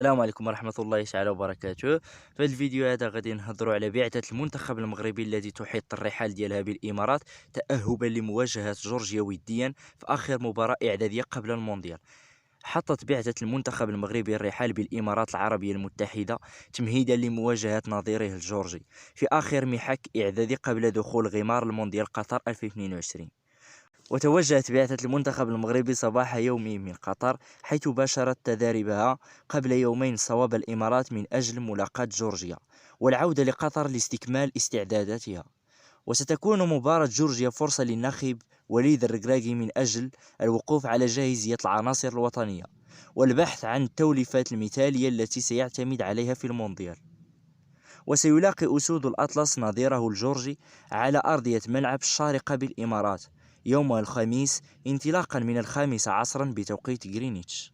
السلام عليكم ورحمة الله تعالى وبركاته. في الفيديو هذا غادي نهضروا على بعثة المنتخب المغربي الذي تحيط الرحال ديالها بالإمارات تأهبا لمواجهة جورجيا وديا في آخر مباراة إعدادية قبل المونديال. حطت بعثة المنتخب المغربي الرحال بالإمارات العربية المتحدة تمهيدا لمواجهة نظيره الجورجي في آخر محك إعدادي قبل دخول غمار المونديال قطر 2022. وتوجهت بعثة المنتخب المغربي صباح يوم من قطر، حيث باشرت تدريبها قبل يومين صواب الإمارات من أجل ملاقاة جورجيا والعودة لقطر لاستكمال استعداداتها. وستكون مباراة جورجيا فرصة للناخب وليد الركراكي من أجل الوقوف على جاهزية العناصر الوطنية والبحث عن التوليفات المثالية التي سيعتمد عليها في المونديال. وسيلاقي أسود الأطلس نظيره الجورجي على أرضية ملعب الشارقة بالإمارات يوم الخميس انطلاقا من 5 عصرا بتوقيت غرينتش.